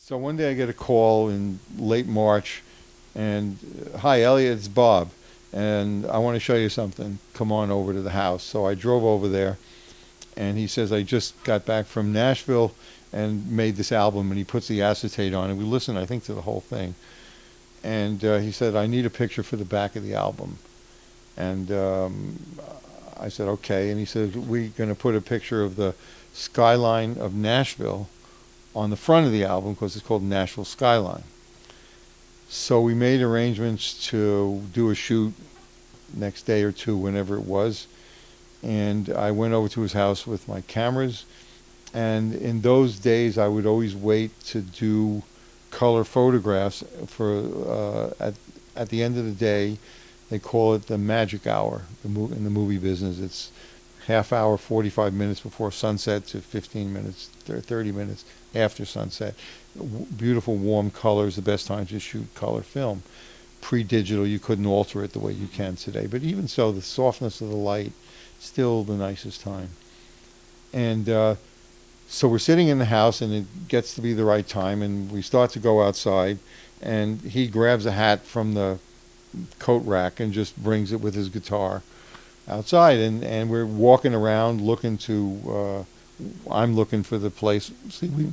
So one day I get a call in late March, and hi Elliot, it's Bob, and I want to show you something. Come on over to the house. So I drove over there, and he says I just got back from Nashville and made this album, and he puts the acetate on, and we listened, I think, to the whole thing. And he said, I need a picture for the back of the album. And I said, okay. And he said, we're going to put a picture of the skyline of Nashville on the front of the album because it's called Nashville Skyline. So we made arrangements to do a shoot next day or two, whenever it was. And I went over to his house with my cameras. And in those days, I would always wait to do color photographs for at the end of the day. They call it the magic hour in the movie business. It's half hour, 45 minutes before sunset to 15 minutes, 30 minutes after sunset. Beautiful warm colors, the best time to shoot color film. Pre-digital, you couldn't alter it the way you can today. But even so, the softness of the light, still the nicest time. And so we're sitting in the house, and it gets to be the right time, and we start to go outside, and he grabs a hat from the coat rack and just brings it with his guitar outside, and we're walking around looking to I'm looking for the place. See,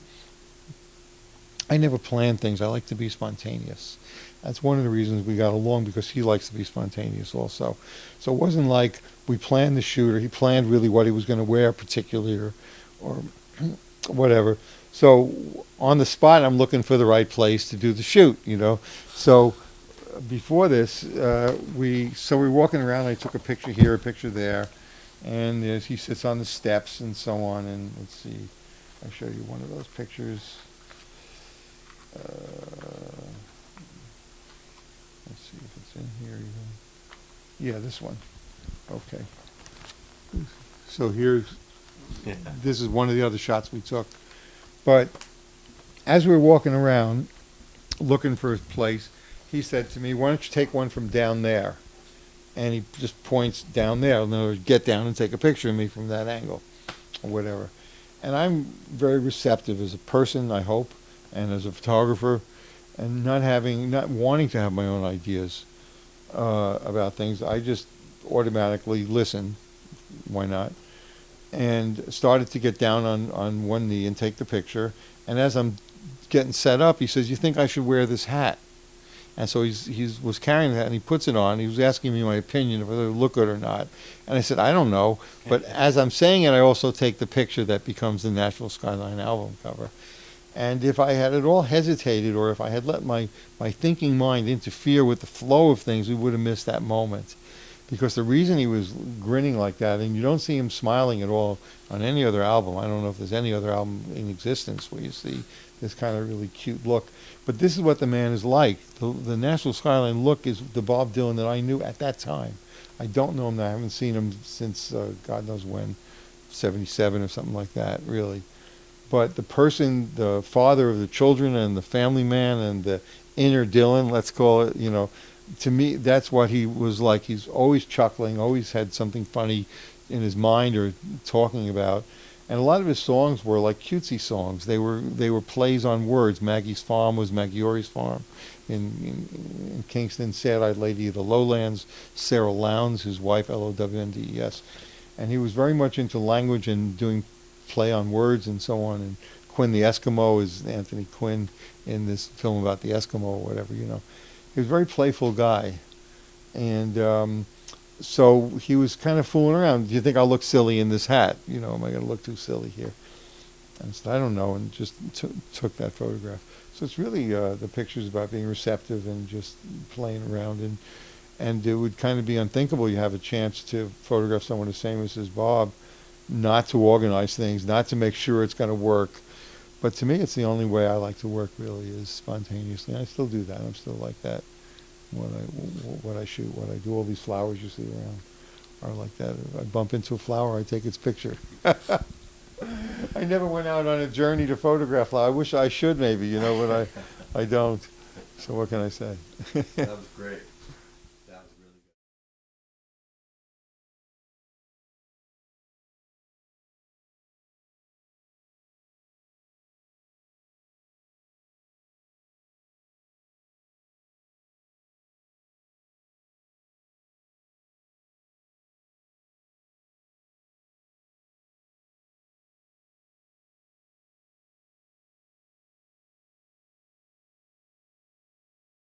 I never plan things. I like to be spontaneous. That's one of the reasons we got along, because he likes to be spontaneous also. So it wasn't like we planned the shoot, or he planned really what he was going to wear particularly, or whatever. So on the spot, I'm looking for the right place to do the shoot, So before this, we're walking around. I took a picture here, a picture there, and he sits on the steps and so on. And let's see, I'll show you one of those pictures. Let's see if it's in here even. Yeah, this one. Okay. So this is one of the other shots we took. But as we were walking around looking for a place, he said to me, why don't you take one from down there? And he just points down there. In other words, get down and take a picture of me from that angle, or whatever. And I'm very receptive as a person, I hope, and as a photographer, and not wanting to have my own ideas about things. I just automatically listen. Why not? And started to get down on one knee and take the picture. And as I'm getting set up, he says, you think I should wear this hat? And so he was carrying that, and he puts it on. He was asking me my opinion of whether it would look good or not. And I said, I don't know. But as I'm saying it, I also take the picture that becomes the Nashville Skyline album cover. And if I had at all hesitated, or if I had let my thinking mind interfere with the flow of things, we would have missed that moment. Because the reason he was grinning like that, and you don't see him smiling at all on any other album. I don't know if there's any other album in existence where you see this kind of really cute look. But this is what the man is like. The Nashville Skyline look is the Bob Dylan that I knew at that time. I don't know him now. I haven't seen him since God knows when, 77 or something like that, really. But the person, the father of the children and the family man and the inner Dylan, let's call it, to me, that's what he was like. He's always chuckling, always had something funny in his mind or talking about. And a lot of his songs were like cutesy songs. They were plays on words. Maggie's Farm was Maggiori's Farm. In Kingston, Sad-Eyed Lady of the Lowlands, Sarah Lowndes, his wife, Lowndes. And he was very much into language and doing play on words and so on. And Quinn the Eskimo is Anthony Quinn in this film about the Eskimo or whatever, He was a very playful guy. And so he was kind of fooling around. Do you think I'll look silly in this hat? Am I going to look too silly here? And I said, I don't know, and just took that photograph. So it's really the picture's about being receptive and just playing around. And it would kind of be unthinkable you have a chance to photograph someone as famous as Bob, not to organize things, not to make sure it's going to work. But to me, it's the only way I like to work, really, is spontaneously. And I still do that. I'm still like that. What I shoot, what I do, all these flowers you see around are like that. If I bump into a flower, I take its picture. I never went out on a journey to photograph flowers. I wish I should maybe, but I don't. So what can I say? That was great.